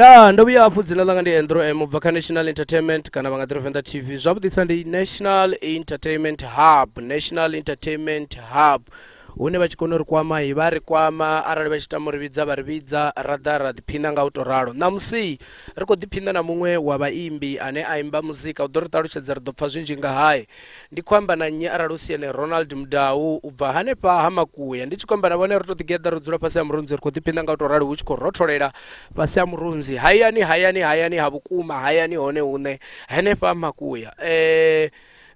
ndo vhuya hafhu dzina langa ndi Andrew mubva kha National Entertainment kana vha nga ḓi Venda TV. Zwavhuḓisa ndi National Entertainment Hub, National Entertainment Hub. Hune vha tshi kona uri kwama vha ri kwama arali vha tshi tama uri vhidza vha ri vhidza ra ḓa ra ḓiphina nga u to ralo. Namusi ri khou ḓiphina na muṅwe wa vhaimbi ane a imba muzika u ḓo ri ṱalutshedza ri ḓo pfha zwinzhi nga haye. Ndi khou amba na nnyi arali u si ene Ronald Mudau u bva hanefha ha Makuya. Ndi tshi khou amba na vhone ri tou ḓigeḓa ro dzula fhasi ha murunzi ri khou ḓiphina nga u to ralo hu tshi khou rotholela fhasi ha murunzi. Hayani ha vhukuma, hayani hone hune hanefha ha Makuya.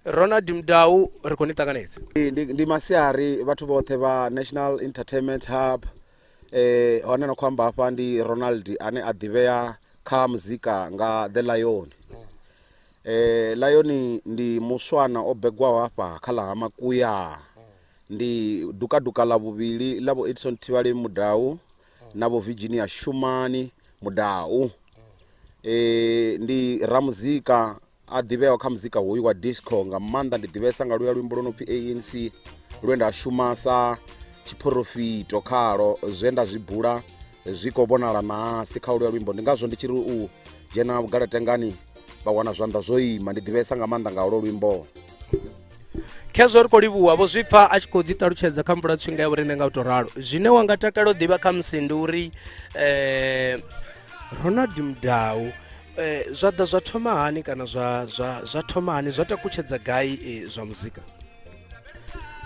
Ronald Mudau ri khou ni ṱanganedza. Ndi masiari vhathu vhoṱhe vha National Entertainment Hub. Hone na khou amba hafha ndi Ronald ane a ḓivhea kha muzika nga The Lion. Lion ndi muswana o begwaho hafha kha ḽa ha Makuya. Ndi duka ḽa vhuvhili ḽa vho Edison Tivhali Mudau na vho Virginia Shumani Mudau. Ndi ramuzika a ḓivheaho kha muzika hoyu wa disco nga maanḓa. Ndi ḓivhesa nga luya luimbo lwo no pfi ANC lwe nda shuma sa tshiprofito khalo zwe nda zwi bula zwi khou vhonala nahasi kha luya luimbo. Ndi ngazwo ndi tshi ri u dzhena vhugalatengani vha wana zwanḓa zwo ima. Ndi ḓivhesa nga maanḓa nga lwo luimbo. Khezwo ri khou livhuwa vho zwi pfha a tshi khou ḓiṱalutshedza kha mvula tsinga ya vhoriṋe nga u to ralo. Zwine wa nga takala u ḓivha kha musi ndi uri Ronald Mudau zwa ḓa zwa thoma hani kana zwa thoma hani zwa takutshedza gai zwa muzika?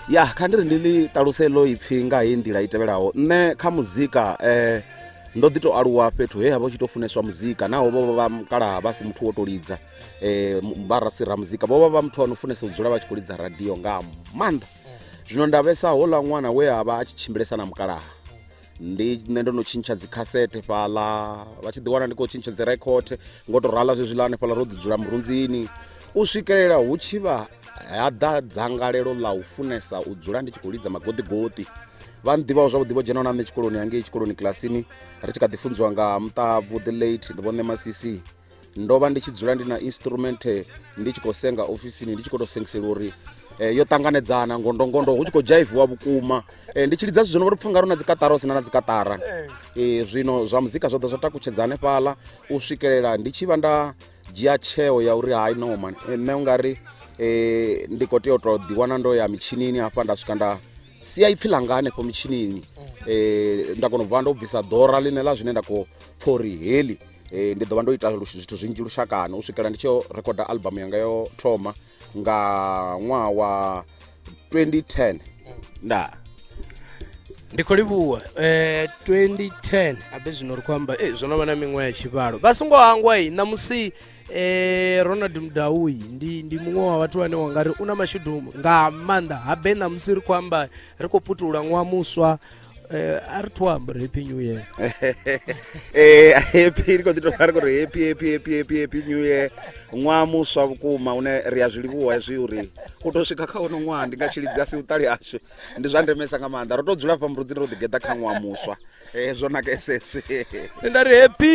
Ya kha ndi ri ndi ḽi ṱaluse ḽo ipfhi nga heyi nḓila i tevhelaho. Nṋe kha muzika ndo ḓi to aluwa fhethu he havha hu tshi to funeswa muzika naho vho vha mukalaha vha si muthu wo to lidza vha rasira muzika. Vho vha muthu ano funesa u dzula vha tshi khou lidza radio nga maanḓa. Zwino nda vhesa hoḽa ṅwana we a vha a tshi tshimbilesa na mukalaha. Ndi nṋe ndo no tshintsha dzi cassette fhaḽa vha tshi ḓi wana ndi khou tshintsha dzi record ngo to rala zwezwiḽa hanefhaḽa ro ḓi dzula murunzini u swikelela hu tshi vha ha ḓa dzangalelo ḽa u funesa u dzula ndi tshi khou lidza magoṱigoṱi. Vha nḓivhaho zwavhuḓi vho dzhena na nṋe tshikoloni hangei tshikoloni kilasini ri tshi kha ḓi funziwa nga Muṱabvu the late vho Ṋema Masisi. Ndo vha ndi tshi dzula ndi na instrument ndi tshi khou senga ofisini ndi tshi khou to sengisela uri yo ṱanganedzana ngondo hu tshi khou dzhaiviwa vhukuma. Ndi tshi lidza zwithu zwo no pfha ngari na dzi katara sina na dzi katara. Zwino zwa muzika zwo ḓa zwa takutshedza hanefhaḽa u swikelela ndi tshi vha nda dzhia tsheo ya uri hayi no man nṋe ungari ndi khou tea u to ḓi wana ndo ya mitshini hafha nda swika nda sia ipfhi ḽanga hanefho mitshini. Nda kona u bva ndo bvisa ḓora ḽine ḽa zwine nda khou pfha uri heḽi ndi ḓo vha ndo ita zwithu zwinzhi lushakani u swikela ndi tshi yo rekoda album yanga yo thoma nga ṅwaha wa 2010. Ndi khou livhuwa 2010 abe zwino ri khou amba zwo no vha na miṅwaha ya tshivhalo vha songo hangwa namusi. Ronald Mudau ndi muṅwe wa vhathu vhane wanga ri una mashudu nga maanḓa habe namusi ri khou amba ri khou putula ṅwaha muswa. A ri thu amba happy new year. Happy ri khou ḓi tou ri khou ri happy new year ṅwaha muswa vhukuma une ri a zwi livhuwa hezwi uri u to swika kha uno ṅwaha ndi nga tshilidzi a si vhuṱali hashu ndi zwa ndemesa nga maanḓa. Ro to dzula fha murudzini ro ḓigeḓa kha ṅwaha muswa zwo nakesa hezwi. Nda ri happy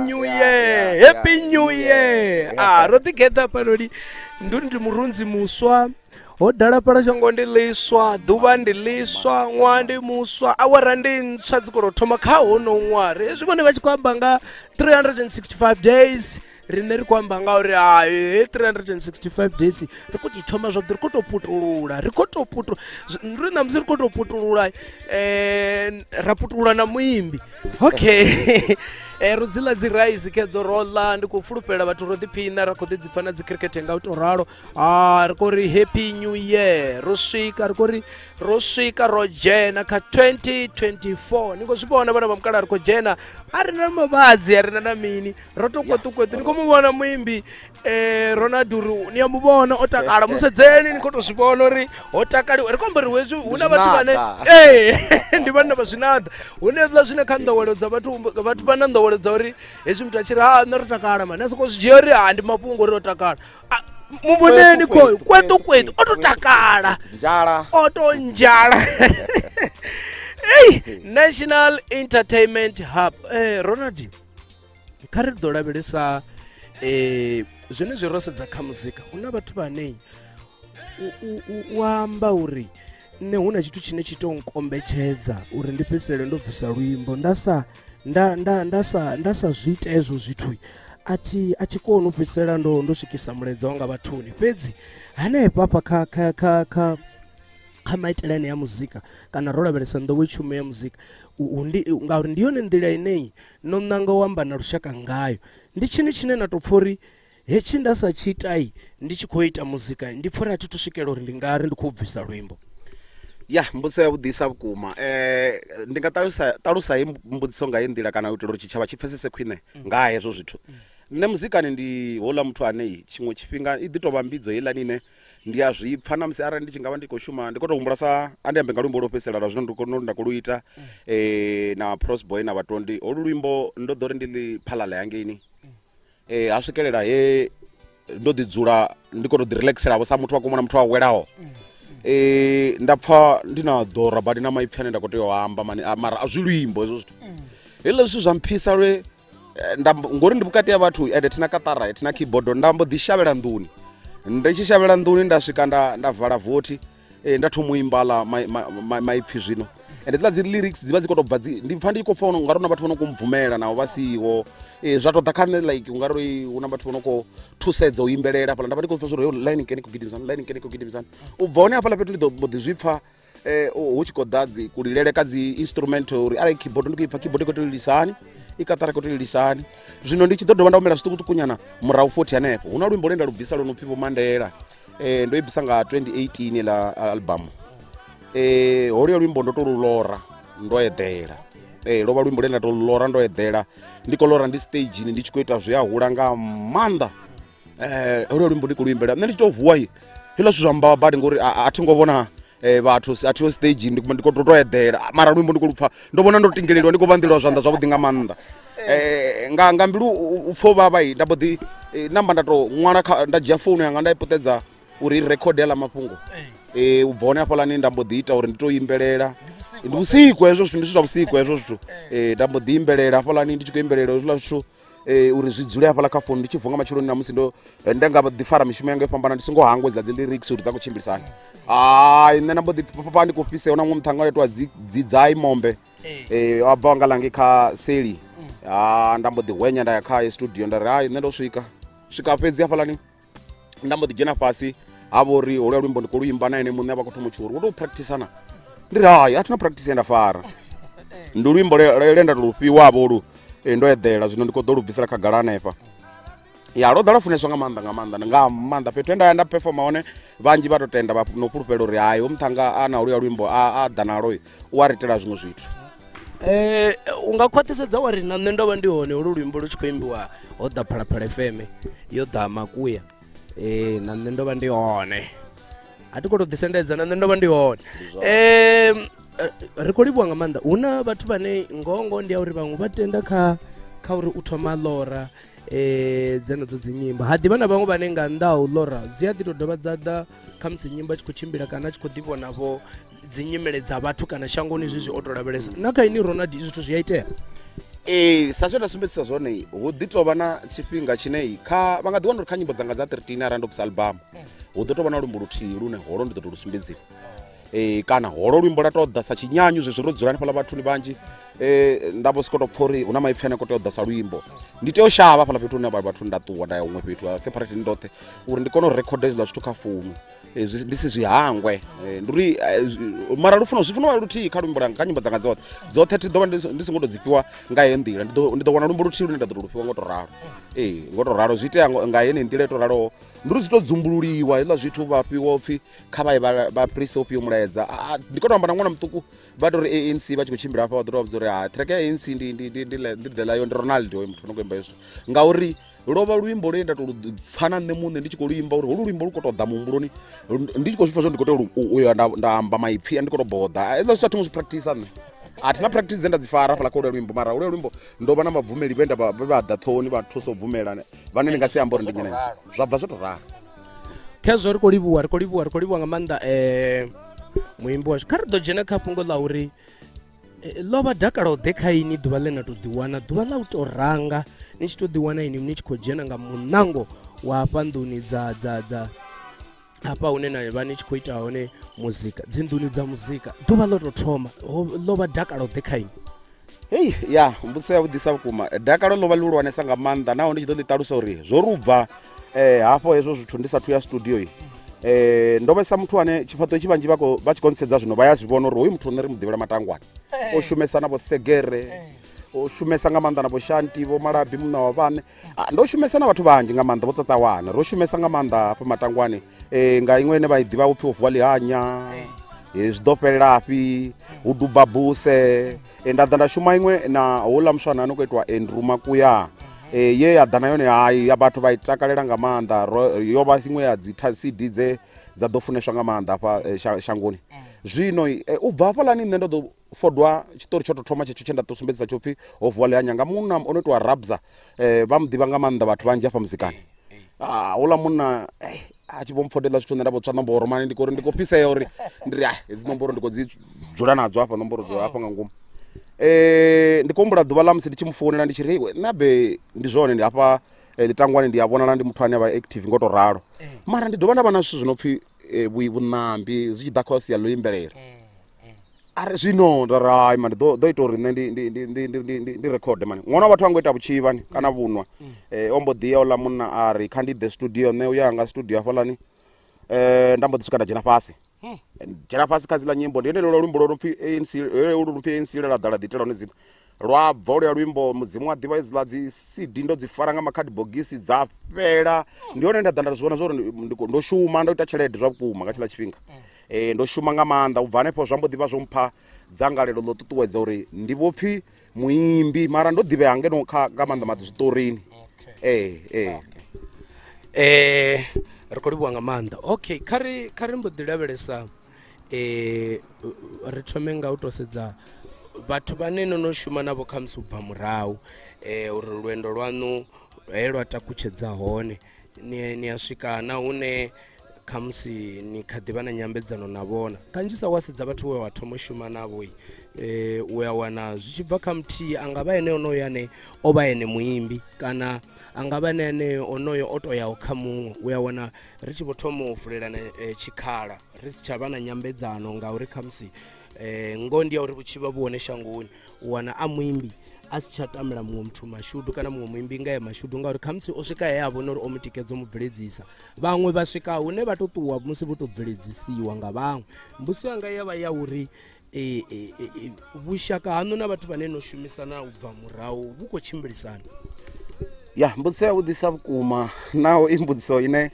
new year, happy new year. Ro ḓigeḓa fhanoni ndi murunzi muswa ho dala fhala shango ndi ḽiswa ḓuvha ndi ḽiswa ṅwaha ndi muswa awara ndi ntswa dzi khou thoma kha hono ṅwaha. Hezwi vhone vha tshi khou amba nga 365 days rine ri khou amba nga uri hayi 365 days ri khou thoma zwavhuḓi ri khou tou putulula ri khou tou putula ri na musi ri khou tou putulula ra putulula na muimbi. Okay. Ro dziḽa dzi rice khedzo roḽa ndi khou fulufhela vhathu ro ḓiphina ra khou ḓi dzipfa na dzi cricket nga u to ralo. Ri khou ri happy new year ro swika ri khou ri ro swika ro dzhena kha 2024. Ni khou zwi vhona vhana vha mukala ri khou dzhena a ri na mavhadzi a ri na mini ro to kweṱukweṱu. Ni khou mu vhona muimbi Ronald uri ni ya mu vhona o takala musedzeni ni khou to zwi vhona uri ho takaliwa. Ri khou amba uri hezwi hu na vhathu vhane ndi vhana vha zwinada hune hezwiḽa zwine kha nḓowelo dza vhathu vha na nḓowelo dza uri hezwi muthu a tshi ri nṋe ro takala mani a sokou zwi dzhia uri ndi mafhungo uri o takala. Muvhoneni khoyo kweṱukweṱu o to takala o to njala. National Entertainment Hub. Ronald kha ri ḓo lavhelesa zwine zwi ro sedza kha muzika hu na vhathu vhane u amba uri nne huna tshithu tshine tshi to nkombetshedza uri ndi fhedzisele ndo bvisa luimbo nda sa zwi ita ezwo zwithu a thi koni u fhedzisela ndo swikisa muledza wanga vhathuni fhedzi hanefha pha kha maitelane ya muzika kana ro lavhelesa nḓowetshumo ya muzika ngauri ndi yone nḓila ineyi no ṋanga u amba na lushaka ngayo ndi tshini tshine na tou pfha uri hetshi nda sa tshi itai ndi tshi khou ita muzika ndi pfha uri a thi tu swikela uri ndi ngari ndi khou bvisa luimbo ya mbudziso ya vhudisa vhukuma ndi nga ṱalusa he mbudziso nga he nḓila kana u itela uri tshitshavha tshi pfesese khwine nga hezwo zwithu nṋe muzikani ndi houḽa muthu ane tshiṅwe tshifhinga i ḓi tou vha mbidzo heiḽani ine ndi a zwi pfha na musi arali ndi tshi nga vha ndi khou shuma ndi khou tou humbula sa andi ambe nga luimbo lwo fhedzisela lwa zwino nda khou lu ita na Prosboy na vhatondi holu luimbo ndo ḓo ri ndi ḽi phalala yangeini ha swikelela he ndo ḓi dzula ndi khou tou ḓi relaxelavho sa muthu wa kumona muthu a welaho nda pfha ndi na ḓora badi na maipfi ane nda khou tea u amba mara a zwi luimbo hezwo zwithu hezwiḽa zwithu zwa mphisa lwe ngori ndi vhukati ya vhathu ende thina katara thina keyboard nda mbo ḓi shavhela nḓuni ndi tshi shavhela nḓuni nda swika nda vala vothi nda thoma u imba ḽa maipfi zwino ende dziḽa dzi lyrics dzivha dzi khou tou bva ndi pfha ndi khou pfha ungari una vhathu vho no khou mbvumela navho vha siho zwa tou ḓa kha nṋe like ungari hu na vhathu vho no khou thusedza u imbelela hafhaḽa nda vha ndi khou pfha zwa uri line nkene khou gidimizana line nkene khou gidimizana u bva hone hafhaḽa fhethu ndi ḓo ḓi zwi pfha hu tshi khou ḓa dzi kulilele ka dzi instrument uri arali keyboard ndi khou ipfha keyboard i khou tou lilisani i katara khou tou lilisani zwino ndi tshi ḓo dovha nda humela zwiṱukuṱuku nyana murahu futhi hanefho hu na luimbo lwe nda lu bvisa lwo no pfhi Vho Mandela ndo i bvisa nga 2018 ḽa album holuya luimbo ndo tou lu lora ndo eḓela lwo vha luimbo lwe nda tou lu lora ndo eḓela ndi khou lora ndi stageni ndi tshi khou ita zwi a hula nga maanḓa holuya luimbo ndi khou lu imbela nṋe ndi tshi tou vuwa hezwiḽa zwithu zwa mbawa badi ngori a thi ngo vhona vhathu a thiho stage ndi khou tou eḓela mara luimbo ndi khou lupfha ndo vhona ndo tingeleliwa ndi khou vhanḓeliwa zwanḓa zwavhuḓi nga maanḓa nga mbilu u pfha u vhavha nda mbo ḓi namba nda tou ṅwala nda dzhia founu yanga nda i puṱedza uri i rekhode heḽa mafhungo u bva hone hafhaḽani nda mbo ḓi ita uri ndi tou imbelela ndi vhusiku hezwo zwithu ndi zwithu zwa vhusiku hezwo zwithu nda mbo ḓi imbelela hafhaḽani ndi tshi khou imbelela hezwiḽa zwithu uri zwi dzule hafhaḽa kha founu ndi tshi vuwa nga matsheloni na musi nda nga ḓi fara mishumo yanga yo fhambana ndi songo hangwa dzi lyrics uri dza khou tshimbilisana nṋe nda mbo ḓi papa ndi khou fhiseho na ṅwe muthannga wa itiwa dzidzai mombe wa bva wanga langi kha seli nda mbo ḓi hwenya nda ya kha studio nda ri hayi nṋe ndo swika fhedzi hafhaḽani nda mbo ḓi dzhena fhasi ha vha uri holuya luimbo ndi khou luimba na ene muṋe a vha khou thoma utshuri wo tou practisana ndi ri hayi a thina practice nda fara ndi luimbo le nda tou lufhiwavho lu ndo eḓela zwino ndi khou ḓo lu bvisela khagala hanefha ya lwo ḓa lwa funeswa nga maanḓa fhethu he nda ya nda performa hone vhanzhi vha tou tenda no fhulufhela uri hayi muthannga a na holuya luimbo a ḓa nalo u a ri itela zwiṅwe zwithu u nga khwaṱhisedza wari na nṋe ndo vha ndi hone holu luimbo lu tshi khou imbiwa ho ḓa Phalaphala FM yo ḓa Makuya na nṋe ndo vha ndi hone a thi khou tou ḓisendedza na nṋe ndo vha ndi hone ri khou livhuwa nga maanḓa hu na vhathu vhane ngoho ndi ya uri vhaṅwe vha tenda kha uri u thoma ḽora dzenedzo dzi nyimbo ha ḓivha na vhaṅwe vhane nga nnḓa ha u ḽora dzi a ḓi tou dovha dza ḓa kha musi nyimbo a tshi khou tshimbila kana a tshi khou ḓivhonavho dzi nyimele dza vhathu kana shangoni zwezwi o tou lavhelesa na kha ini Ronald zwithu zwi a itea sa zwe nda sumbedzisa zwone hu ḓi tou vha na tshifhinga tshine vha nga ḓi wana uri kha nyimbo dzanga dza 13 arali ndo bvisa album hu ḓo tou vha na luimbo luthihi lune holo ndi ḓo tou lu sumbedziwa kana holo luimbo lwa tou ḓa sa tshinyanyu zwezwi ro dzula hanefhaḽa vhathuni vhanzhi nda vho soko tou pfha uri hu na maipfi ane khou tea u ḓa sa luimbo ndi tea u shavha hafhaḽa fhethu hune vhathu nda ṱuwa nda ya huṅwe fhethu ha separate ndoṱhe uri ndi kone u rekhoda hezwiḽa zwithu kha founu ndi si zwi hangwe ndi uri mara zwi funa vha luthihi kha luimbo langa kha nyimbo dzanga dzoṱhe thi ḓo vha ndi songo tou dzifhiwa nga heyo nḓila ndi ḓo wana luimbo luthihi lune nda ḓo tou lufhiwa ngo tou ralo ngo tou ralo zwi itea nga yeneyi nḓila yo tou raloho ndi uri zwi tou dzumbululiwa hezwiḽa zwithu vha fhiwa upfhi kha vha ye vha prise ufhio mulaedza ndi khou tou amba na ṅwana muṱuku vha tou ri ANC vha tshi khou tshimbila hafha vha ḓo tou vha vhudza uri track ya ANC ndi ḓela yo ndi Ronald hoyo muthu no khou imba hezwo ngauri lovha luimbo lwe nda tou pfha na nṋe muṋe ndi tshi khou luimba uri holu luimbo lu khou tou ḓa muhumbuloni ndi tshi khou zwi pfha zwo ndi khou tea uyo nda amba maipfi a ndi khou tou boḓa hezwiḽa zwithu a thi ngo zwi practice nṋe a thina practice dze nda dzi fara hafhaḽa kha holuya luimbo mara holuya luimbo ndo vha na vhabvumeli vhe vha ḓa ṱhohoni vha thusa u bvumela vhane ndi nga si amba uri ndi nyine zwa bva zwo tou ralo khezwo ri khou livhuwa nga maanḓa muimbi washu kha ri ḓo dzhena kha fhungo ḽa uri ḽo vha dakalo ḓe kha ini ḓuvha ḽe na tou ḓiwana ḓuvha ḽa u tou ranga ni tshi tou ḓiwana ini ni tshi khou dzhena nga muṋango wa hafha nḓuni hapa hune na vha ni tshi khou ita hone muzika dzinḓuni dza muzika ḓuvha ḽo tou thoma ḽo vha dakalo ḓe kha ini? Hei ya mbudziso ya vhudisa vhukuma, dakalo ḽo vha ḽihulwanesa nga maanḓa nahone ndi tshi ḓo ḽi ṱalusa uri zwo ri u bva hafho hezwo zwithu ndi sathu ya studio ndo vhesa muthu ane tshifhaṱo tshi vhanzhi vha tshi khou ntsedzwa zwino vha ya zwi vhona uri hoyu muthu une ri mu ḓivhela matangwane o shumesa na vho Segere, o shumesa nga maanḓa na vho Shanti, vho Malabi munna wa vhaṋe. Ndo shumesa na vhathu vhanzhi nga maanḓa vho Tsatsawana, ro shumesa nga maanḓa hafha matangwane nga iṅwe ine vha i ḓivha upfhi o vuwa Lihanya, zwi ḓo fhelelafhi hu duba buse. Nda ḓa nda shuma iṅwe na houḽa muswana ano khou itwa Andrew Makuya, ye ya ḓa na yone hayi ya vhathu vha i takalela nga maanḓa, yo vha iṅwe ya dzi CD dze dza ḓo funeswa nga maanḓa hafha shangoni. Zwino u bva hafhaḽani nṋe ndo ḓo fodwa tshiṱori tsho tou thoma tshetsho tshe nda ḓo sumbedzisa tsho pfhi ho vuwa Lihanya nga munna o no itiwa Rabza, vha mu ḓivha nga maanḓa vhathu vhanzhi hafha muzikani. Houḽa munna a tshi vho mpfodela zwithu nṋe nda vho tswa nomboro mani ndi khou fhisea uri ndi ri hedzi nomboro ndi khou dzi dzula nadzo hafha, nomboro dzo hafha nga ngomu. Ndi khou humbula ḓuvha ḽa musi ndi tshi mu founela ndi tshi ri nabe ndi zwone ndi hafha ḽitangwani ndi a vhonala ndi muthu ane a vha active ngo tou ralo, mara ndi dovha nda vha na zwithu zwi no pfhi vhuṋambi zwi tshi ḓa kha sia ḽo imbelela. Ari zwino nda rai mani ḓo ita uri nṋe ndi rekhode mani. Ṅwana wa vhathu a ngo ita vhutshivhani kana vhunwa, o mbo ḓi ya uḽa munna a ri kha ndi ḓe studio, nṋe u ya nga studio hafhaḽani nda mbo ḓi swika nda dzhena fhasi. Dzhena fhasi kha dziḽa nyimbo ndi yone lwa luimbo lwo no pfhi ANC ḽa ḓala ḓi itela hone dzimbo lwa bva uluya luimbo mudzimu wa ḓivha hedziḽa dzi CD ndo dzi fara nga makhadi bogisi dza fhela. Ndi hone nda ḓa nda zwi vhona zwa uri ndo shuma ndo ita tshelede zwa vhukuma nga tshiḽa tshifhinga. Ndo shuma nga maanḓa u bva hanefho zwa mbo ḓivha zwo mpha dzangalelo ḽo ṱuṱuwedza uri ndi vho pfhi muimbi, mara ndo ḓivhea ngeno nga maanḓa maḓi zwiṱorini. Ri khou livhuwa nga maanḓa. Okay, kha ri mbo ḓi lavhelesa ri thome nga u tou sedza vhathu vhane no shuma navho kha musi u bva murahu, uri lwendo lwaṋu he lwa takutshedza hone ni a swika na hune kha musi ni kha ḓivha na nyambedzano na vhona. Kanzhisa wa sedza vhathu we wa thoma u shuma navho u ya wana zwi tshi bva kha muthihi a nga vha ene onoyo ane o vha ene muimbi kana a nga vha ene onoyo o tou yaho kha muṅwe. U ya wana ri tshi vho thoma u vulelana tshikhala ri si tsha vha na nyambedzano ngauri kha musi ngo ndi ya uri vhutshivha vhu hone shangoni u wana a muimbi a si tsha tamela muṅwe muthu mashudu kana muṅwe muimbi nga ye mashudu ngauri kha musi o swika he a vhona uri o mu tikedzo mu bveledzisa. Vhaṅwe vha swika hune vha tou ṱuwa musi vho tou bveledzisiwa nga vhaṅwe. Mbudziso yanga ya vha ya uri vhushaka haṋu na vhathu vhane no shumisana u bva murahu vhu khou tshimbilisana? Ya mbudziso ya vhuḓisa vhukuma naho i mbudziso ine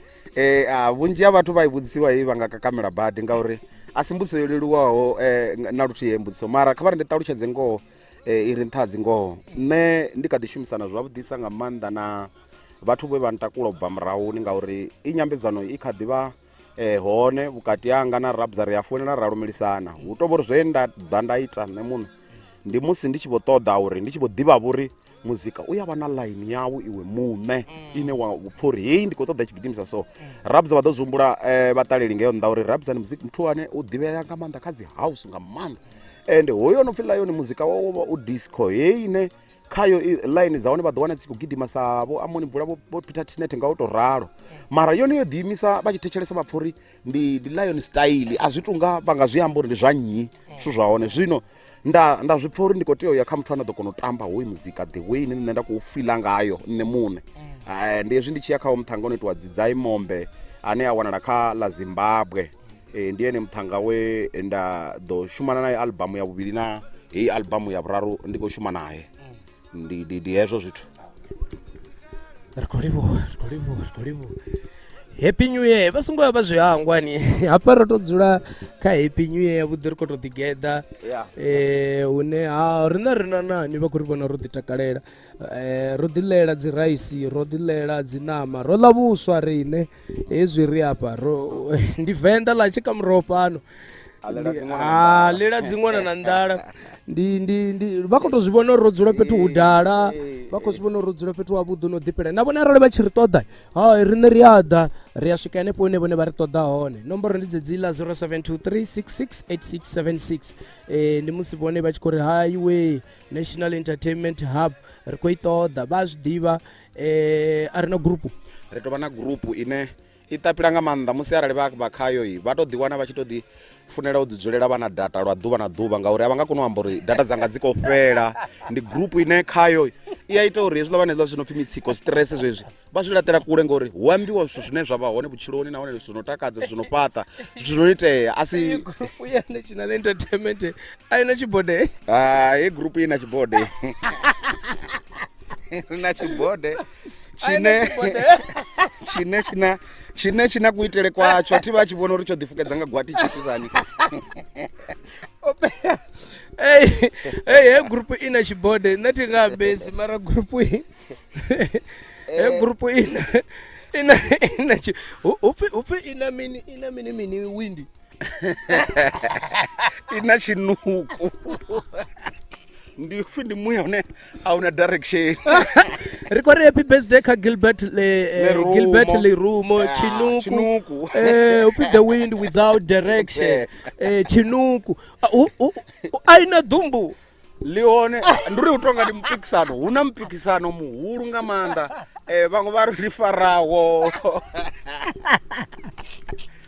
vhunzhi ha vhathu vha i vhudzisiwa vha nga kakamela badi ngauri a si mbudziso yo leluwaho na luthihi mbudziso, mara kha vha ri ndi ṱalutshedze ngoho i ri nṱha dzi ngoho. Nṋe ndi kha ḓi shumisana zwavhuḓisa nga maanḓa na vhathu vhe vha ntakula u bva murahuni ngauri i nyambedzano i kha ḓivha hone vhukati hanga na Rabza ri a founela ra lumelisana. Hu tou vhori zwe nda ḓa nda ita nṋe muno ndi musi ndi tshi vho ṱoḓa uri ndi tshi vho ḓivha vhori muzika u ya vha na line yawu iwe muṋe ine wa pfha uri hei ndi khou ṱoḓa tshigidimisa so. Rabza vha ḓo zwi humbula vhaṱaleli nga yo nnḓa uri Rabza ndi muthu ane u ḓivhea nga maanḓa kha dzi house nga maanḓa, ende hoyo no pfhi Lion muzika wawo vha u disco hei ine khayo line dza hone vha ḓo wana dzi khou gidima sa vho Amoni Mvula vho Peter Tinet nga u tou ralo, mara yone yo ḓiimisa vha tshi thetshelesa vha pfha uri ndi Lion style a zwi tunga vha nga zwi amba uri ndi zwa nnyi zwithu zwa hone. Zwino nda zwi pfha uri ndi khou tea u ya kha muthu ane a ḓo kona u tamba hoyu muzika the way ine nṋe nda khou fila ngayo nṋe muṋe. Ndi hezwi ndi tshi ya khawo muthanga ono itiwa Dzidzai Mombe ane a wanala kha ḽa Zimbabwe. Ndi ene muthanga we nda ḓo shumana naye albamu ya vhuvhili na heyi albamu ya vhuraru ndi khou shuma naye. Ndi hezwo zwithu. Ri khou livhuwa. Happy New Year vha songo ya vha zwi hangwani hafha ro tou dzula kha Happy New Year vhuḓi ri khou tou ḓigeḓa hune rina nani vha khou ri vhona ro ḓi takalela ro ḓi ḽela dzi raisi ro ḓi ḽela dzi ṋama ro ḽa vhuswa riṋe hezwi ri hafha ndi Venda ḽa tshika muroho fhano ḽela dziṅwana na nḓala ndi vha khou tou zwi vhona uri ro dzula fhethu hu dala, vha khou zwi vhona uri ro dzula fhethu ha vhuḓi no ḓipela na vhone arali vha tshi ri ṱoḓa riṋe ri a ḓa ri a swika henefho hune vhone vha ri ṱoḓa hone. Nomboro ndi dzedziḽa 0723668676 ndi musi vhone vha tshi khou ri Highway National Entertainment Hub ri khou i ṱoḓa vha zwi ḓivha. A ri na gurupu, ri tou vha na gurupu ine i tapila nga maanḓa musi arali vha khayo vha to ḓi wana vha tshi to ḓi funela u ḓi dzulela vha na data lwa ḓuvha na ḓuvha ngauri a vha nga koni u amba uri data dzanga dzi khou fhela. Ndi group ine khayo i a ita uri hezwiḽa vha nezwiḽa zwi no pfhi mitsiko stress zwezwi vha zwi laṱela kule ngauri hu ambiwa zwithu zwine zwa vha hone vhutshiloni nahone zwithu zwi no takadza zwithu zwi no fhaṱa zwithu zwi no itea a si group ya national entertainment a i na tshibode. Hei group i na tshibode na tshibode tshine tshina kuitele kwatsho thi vha tshi vhona uri tsho ḓifukedza nga gwati tshitisani. Hey group ina tshibode nṋe thi nga besi mara group hii group ina upfi ina mini windi ina chinuku ndi upfi ndi muya une auna direction. Ri khou ri happy birthday kha Gilbert Lerumo chinuku upfi the wind without direction chinuku aina dumbu lihone nduri utonga ndi mpikisano huna mpikisano muhulu nga maanḓa vhaṅwe vha ri faraho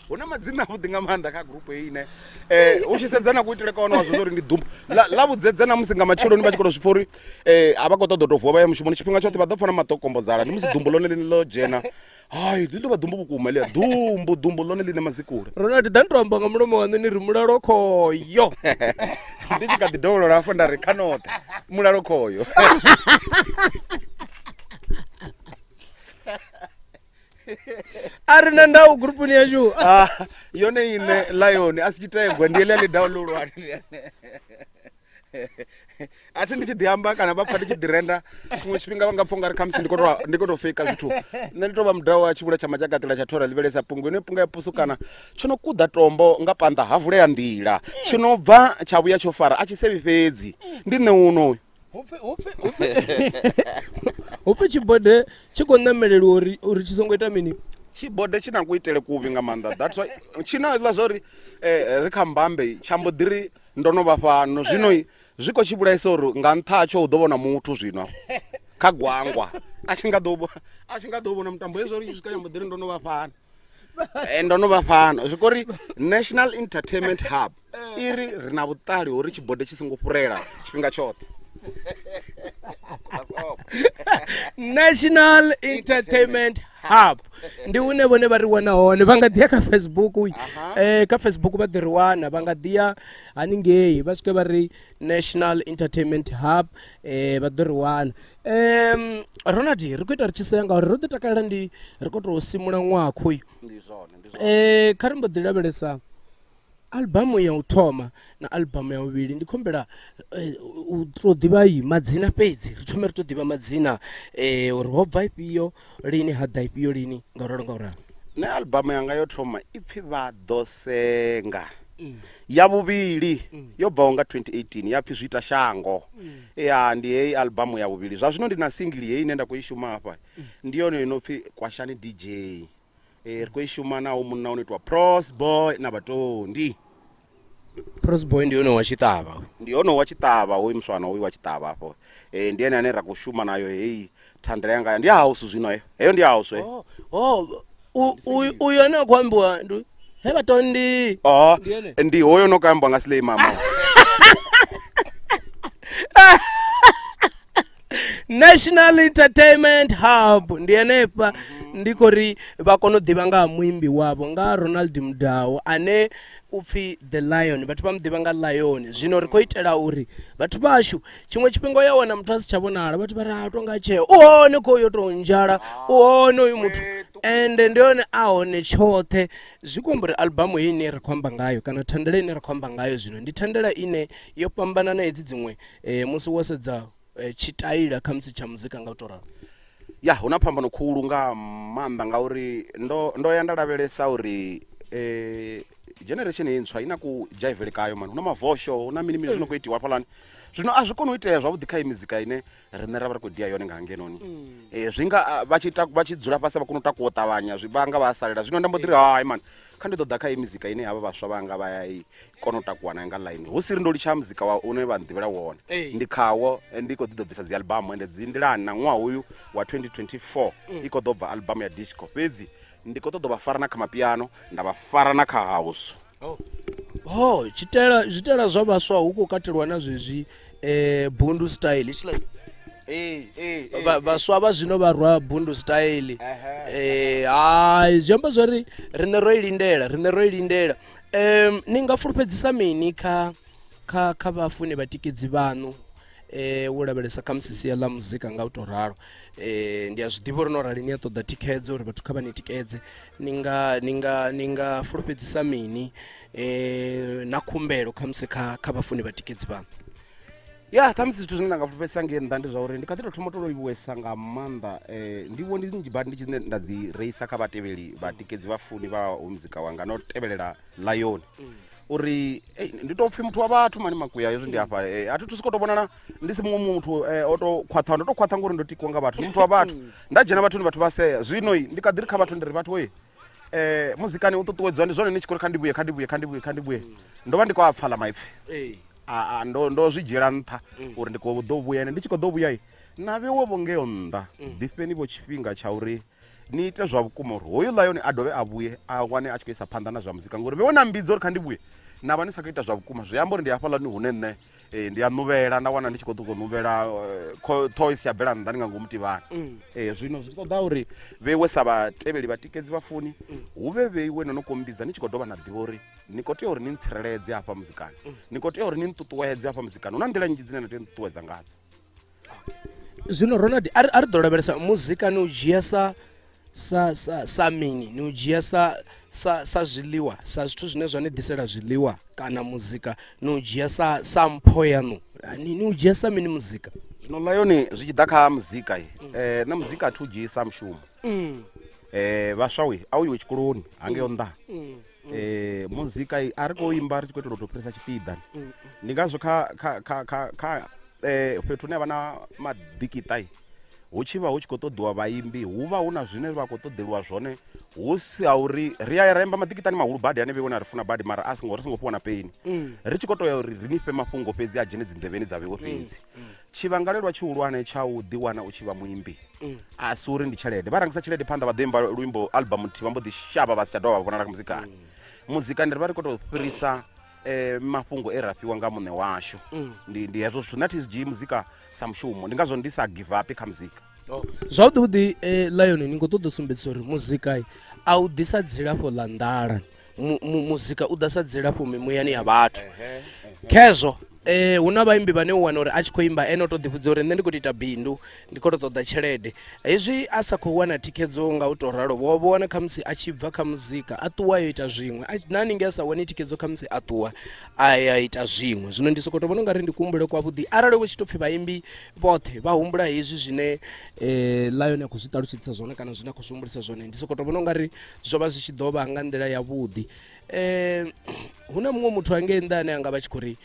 huna madzina avhuḓi nga maanḓa kha group hei ine u tshi sedzana kuitele kwa hone wa zwo uri ndi dumbu ḽa vhudzedzana musi nga matshiloni vha tshi khou zwi pfha uri a vha khou ṱoḓa u tou vuwa vha ya mushumoni tshifhinga tshoṱhe vha ḓo fana maṱokombodzala ndi musi dumbu ḽone ḽine ḽo dzhena hayi ḽi tou vha dumbu vhukuma ḽia dumbu ḽone ḽine mazikule Ronald ḓa ndo amba nga mulomo waṋu ni ri mulalo khoyo ndi tshi kha ḓi dovholola hafho nda ri khanoṱhe mulalo khoyo. Ari na ndau grupuni yashu yone ine lion a si tshitegwa ndi eḽia ḽi dau ḽihulwane a thi ndi tshi ḓi amba kana vha pfha ndi tshi ḓi renda tshiṅwe tshifhinga vha nga pfha u nga ri khamusi ndi khou tou feka zwithu nṋe ndi tou vha mudau wa tshivhula tsha madzhakatela tsha thora ḽivhelesa pungo ine punga ya pusukana tsho no kuḓa tombo nga panda ha vulea nḓila tsho no bva tsha vhuya tsho fara a tshi sevi fhedzi ndi nṋe unoyu upfi tshibode tshi khou ṋameleliwa uri tshi songo ita mini tshibode tshi na kuitele kuvhi nga maanḓa that's why tshi na hezwiḽa zwa uri ri kha mbambe tsha mbo ḓi ri ndo no vha fhano zwino zwi khou tshi vhulaisa uri nga nṱha hatsho hu ḓo vhona muthu zwino kha gwangwa a tshi nga ḓo vhona mutambo hezwo uri swika mbo ḓi ri ndo no vha fhano ndo no vha fhano zwi khou ri National Entertainment Hub iri ri na vhuṱali uri tshibode tshi songo fhurela tshifhinga tshoṱhe. National Entertainment Hub ndi hune vhone vha ri wana hone vha nga ḓi ya kha Facebook kha Facebook vha ḓi ri wana vha nga ḓi ya haningei vha swike vha ri National Entertainment Hub vha ḓo ri wana. Ronald ri khou ita ri tshi sea ngauri ro ḓi takalela ndi ri khou tou simula ṅwaha khoyu kha ri mbo ḓi lavhelesa albamu ya u thoma na albamu ya vhuvhili ndi khombela u tou ḓivha madzina fhedzi ri thome ri tou ḓivha madzina uri ho bva ifhio lini ha ḓa ifhio lini ngauralo ngauralo. Nṋe albamu yanga yo thoma ipfhi vha ḓo senga ya vhuvhili yo bvaho nga 2018 ya pfhi zwi ita shango ya ndi heyi albamu ya vhuvhili zwa zwino ndi na single heyi ine nda khou i shuma hafha ndi yone yo no pfhi Kwashani DJ ri khou i shuma naho munna u no itwa Pros Boy na Vhatondi. Pros Boy ndi yone wa Tshiṱavha ndi yone wa Tshiṱavha hoyu muswana hoyu wa Tshiṱavha hafho ndi ene ane ra khou shuma nayo heyi thandela yanga ndi house zwino heyo ndi house uyu ane a khou ambiwa ndi he Vhatondi ndi hoyo no khou ambiwa nga Slay Mama. National Entertainment Hub ndi henefha ndi khou ri vha kone u ḓivha nga ha muimbi wavho nga Ronald Mudau ane upfhi The Lion vhathu vha muḓivha nga Lion zwino ri khou itela uri vhathu vhashu tshiṅwe tshifhinga ya wana muthu a si tsha vhonala vhathu vha ri a tonga tsheo u hone khou yo tou nzhala u hone uyu muthu ende ndi hone a hone tshoṱhe zwi khou amba uri albamu hei ine ra khou amba ngayo kana thandela ine ra khou amba ngayo zwino ndi thandela ine yo fhambana na hedzi dziṅwe musi wo sedza tshitaila kha musi tsha muzika nga u tou ralo. Ya huna phambano khulu nga maanḓa ngauri ndo ya nda lavhelesa uri generation ntswa ina ku jaivele kayo man huna mavosho huna mini zwino khou itiwa hafhaḽani zwino a zwi koni u itea zwavhuḓi kha muzika ine riṋe ra vha ri khou dia yone nga ngenoni zwi nga vha tshi dzula fhasi vha kona u takuwa u ṱavhanya zwi vha nga vha salela zwino nda mbo ḓi ri hayi man kha ndi ḓo ḓa kha muzika ine havha vhaswa vhanga vha ya i kona u takuwa nayo nga line hu si ri ndo litsha muzika wa une vha nḓivhela wone ndi khawo ndi khou ḓi ḓo bvisa dzi albamu ende dzi nḓilani na ṅwaha uyu wa 2024 i khou ḓo bva albamu ya disco fhedzi ndi khou ṱoḓa vha fara na kha mapiano nda vha fara na kha house. Zwitela zwa vhaswa hu khou katelwa na zwezwi bundu style vhaswa vha zwino vha rwa bundu style zwi amba zwori riṋe ro i lindela ni nga fulufhedzisa mini kha vhafuni vhatikedzi vhaṋu wo lavhelesa kha sia ḽa muzika nga u tou ralo ndi a zwi ḓivha uri no rali ni a ṱoḓa thikhedzo uri vhathu kha vha ni tikedze ni nga fulufhedzisa mini na khumbelo kha vhafuni vhatikedzi vhaṋu? Ya ṱhamusi zwithu zwine nda nga fulufhedzisa nge nnḓa ndi zwa uri ndi kha ḓi tou thoma to livhuwesa nga maanḓa ndivho ndi nnzhi badi ndi tshine nda dzi reisa kha vhatevheli vhatikedzi vhafuni vha muzika wanga na u tevhelela layoni uri ndi tou pfhi muthu wa vhathu mani Makuya hezwi ndi afha a thi thu sokou tou vhonana ndi si muṅwe muthu o tou khwaṱha ndo tou khwaṱha ngori ndo tikiwa nga vhathu ndi muthu wa vhathu nda dzhena vhathuni vhathu vha sea zwino ndi kha ḓi ri kha vhathu ndi ri vhathu muzikani u ṱuṱuwedzwa ndi zwone ni tshi khou ri kha ndi vhuye ndo vha ndi khou a pfha ḽa maipfhi ndo zwi dzhiela nṱha uri ndi khou ḓo vhuya ndi tshi khou ḓo vhuya na vhewe vhongeo nnḓa ḓifheni vho tshifhinga tsha uri ni ite zwa vhukuma uri hoyu layoni a dovhe a vhuye a wane a tshi khou isa phanḓa na zwa muzika ngori vhewe na mbidzo uri kha ndi vhuye na vha ni sa khou ita zwa vhukuma zwi amba uri ndi hafhaḽani hune nṋe ndi a nuvhela nda wana ndi tshi khou ṱoḓa u nuvhela ṱhoho i si ya bvela nnḓa ndi nga ngomu tivhani zwino zwi ṱoḓa uri vheiwe sa vhatevheli vhatikedzi vhafuni hu vhe vheiwe no no kombidza ni tshi khou dovha na ḓivha uri ni khou tea uri ni ntsireledze hafha muzikani ni khou tea uri ni nṱuṱuwedze hafha muzikani hu na nḓila nnzhi dzine na tea nṱuṱuwedza ngadzo. Zwino Ronald a ri ḓo lavhelesa muzika ni u dzhia sa mini ni u dzhia sa zwiḽiwa sa zwithu zwine zwa ni ḓisela zwiḽiwa kana muzika ni u dzhia sa mpho yanu ni u dzhia sa mini muzika? Zwino layoni zwi tshi ḓa kha muzika na muzika a thi u dzhii sa mushumo vhaswa a u iwe tshikoloni hangeyo nnḓa muzika a ri khou imba ri tshi khou itela u tou fhirisa tshipiḓa ndi ngazwo kha fhethu hune ha vha na madikita hu tshi vha hu tshi khou ṱoḓiwa vhaimbi hu vha hu na zwine vha khou ṱoḓeliwa zwone hu si ha uri ri a remba madikitani mahulu badi ane vheiwe na ri funa badi mara a ri songo fhiwa na peni ri tshi khou tou ya uri ri ni fhe mafhungo fhedzi a dzhene dzinḓevheni dza vheiwe fhedzi tshivhangalelwa tshihulwane tsha u ḓiwana u tshi vha muimbi a si uri ndi tshelede vha rangisa tshelede phanḓa vha ḓo imba luimbo album nthihi vha mbo ḓi shavha vha si tsha dovha vha vhonala kha muzikani muzika ndi ri vha ri khou tou fhirisa mafhungo ra fhiwa nga muṋe washu ndi hezwo zwithu na thi dzhii muzika sa mushumo ndi ngazwo ndi sa give up kha muzika. Zwavhuḓi Lion ni khou ṱoḓa u sumbedzisa uri muzika a u ḓisa dzilafho ḽa nḓala muzika u ḓa sa dzilafho mimuyani ya vhathu khezwo hu na vhaimbi vhane u wana uri a tshi khou imba ene o tou ḓivhudza uri nṋe ndi khou ita bindu ndi khou tou ṱoḓa tshelede hezwi a sa khou wana thikhedzo nga u tou ralo vho wana khamusi a tshi bva kha muzika a ṱuwa yo ita zwiṅwe na haningei a sa wani thikhedzo khamusi a ṱuwa a ya ita zwiṅwe zwino ndi sokou tou vhona u nga ri ndi kuhumbule kwavhuḓi arali hu tshi tou pfhi vhaimbi vhoṱhe vha humbula hezwi zwine Lion a khou zwi ṱalutshedzisa zwone kana zwine a khou zwi humbulisa zwone ndi sokou tou vhona u nga ri zwo vha zwi tshi ḓo vha nga nḓila yavhuḓi hu na muṅwe muthu hangei nnḓa ane a nga vha tshi khou ri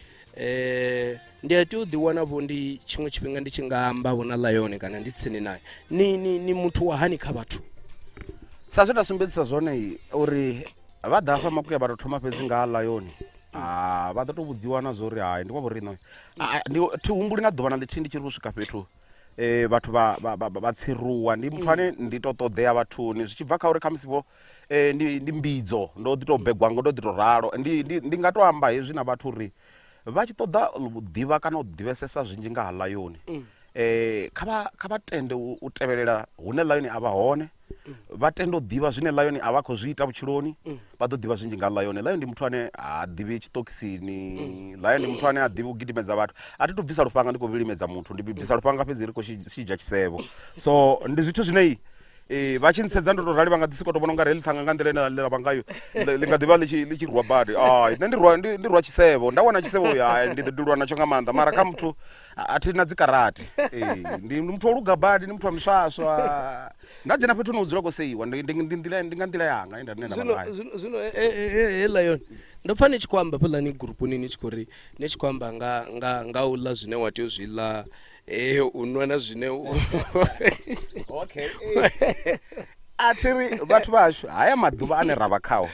ndi a tea u ḓiwana vho ndi tshiṅwe tshifhinga ndi tshi nga amba vho na Lion kana ndi tsini naye ni muthu wa hani kha vhathu sa zwe nda sumbedzisa zwone uri vha ḓa hafha Makuya vha tou thoma fhedzi nga Lion vha ḓo tou vhudziwa na zwo uri hai ndi kwavho riṋe thi humbuli na ḓuvha na ḽithihi ndi tshi ri u swika fhethu vhathu vha tsiruwa ndi muthu ane ndi tou ṱoḓea vhathuni zwi tshi bva kha uri kha musi vho ndi mbidzo ndo ḓi tou begwa ngo ndo ḓi tou ralo ndi nga tou amba hezwi na vhathu uri vha tshi ṱoḓa u ḓivha kana u ḓivhesesa zwinzhi nga ha Lion kha vha tende u tevhelela hune Lion a vha hone vha tende u ḓivha zwine Lion a vha khou zwi ita vhutshiloni vha ḓo ḓivha zwinzhi nga Lion ndi muthu ane a ḓivhi tshiṱokisini Lion ndi muthu ane a ḓivhi u gidimedza vhathu a thi tu bvisa lufhanga ndi khou vilimedza muthu ndi bvisa lufhanga fhedzi ri khou shidzha tshisevho so ndi zwithu zwine vha tshi nsedza ndo tou rali vha nga ḓi sokou tou vhona u nga ri ḽi ṱhanga nga nḓila ine ḽa vha ngayo ḽi nga ḓivha ḽi tshi rwa badi nṋe ndi rwa tshisevho nda wana tshisevho ndi lwa natsho nga maanḓa mara kha muthu a thi na dzi karate ndi muthu wa luga badi ndi muthu wa miswaswa nda dzhena fhethu no dzula khou seiwa ndi nga nḓila yanga ine nda vha ngayo zwino Lion ndo pfa ni tshi khou amba fhaḽani gurupuni ni tshi khou ri ni tshi khou amba nga u ḽa zwine wa tea u zwi ḽa u nwa na zwine okay a thi ri vhathu vhashu haya maḓuvha ane ra vha khao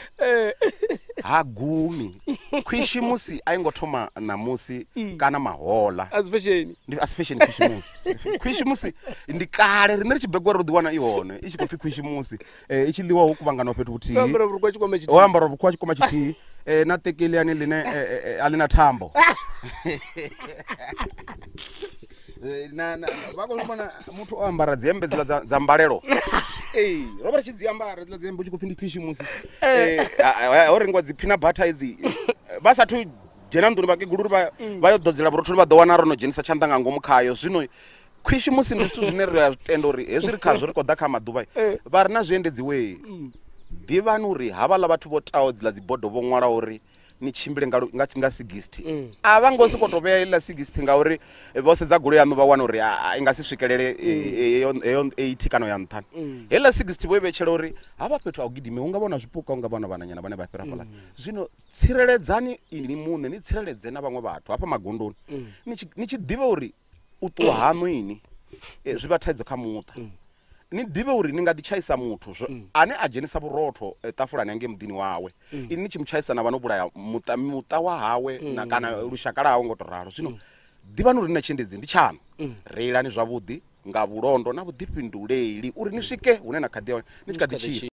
ha gumi khwishimusi a ingo thoma namusi kana mahola asi fashion khwishimusi ndi kale rine ri tshi begwa ro ḓi wana i hone i tshi khou pfi khwishimusi i tshi ḽiwa hu kuvhangana fhethu huthihi o ambara vhukhu a tshikwama tshithihi na tekeliani line a ḽi na thambo vha khou vhona muthu o ambara dzi hembe dza mbalelo ro vha ri tshi dzi ambara dzi hembe u tshi khou pfi ndi khwishimusi ho rengiwa dzi peanut butter idzi vha sathu dzhena nḓuni vhakegulu uri vha yo ḓodzela vhurothoni vha ḓo wana ro no dzhenisa tshanḓa nga ngomu khayo zwino khwishimusi ndi zwithu zwine ri a tenda uri hezwi ri khazwo ri khou ḓa kha maḓuvha vha ri na zwiendedzi we ḓivhani uri havhaḽa vhathu vho taho dziḽa dzi bodo vho ṅwala uri ni tshimbile nga 60 a vha ngo sokou tou vhea iḽa 60 ngauri vho sedza goloi yaṋu vha wana uri i nga si swikelele heyo 80 kana ya nṱhani heiḽa 60 vho i vhetshela uri havha fhethu a u gidime hu nga vhona zwipuka hu nga vhona vhananyana vhane vha fhira fhaḽa zwino tsireledzani ini muṋe ni tsireledze na vhaṅwe vhathu hafha magondoni ni tshi ḓivha uri u ṱuwa haṋu ini zwi vha thaidzo kha muṱa ni ḓivhe uri ni nga ḓi tshaisa muthu ane a dzhenisa vhurotho ṱafulani hange muḓini wawe ini ni tshi mutshaisa na vhano vhulaya muṱa wa hawe kana lushaka lawe ngo to ralo zwino ḓivhani uri na tshiendedzi ndi tshaṋu reilani zwavhuḓi nga vhulondo na vhuḓifhinduleli uri ni swike hune na kha ḓi ni tshi kha ḓi tshila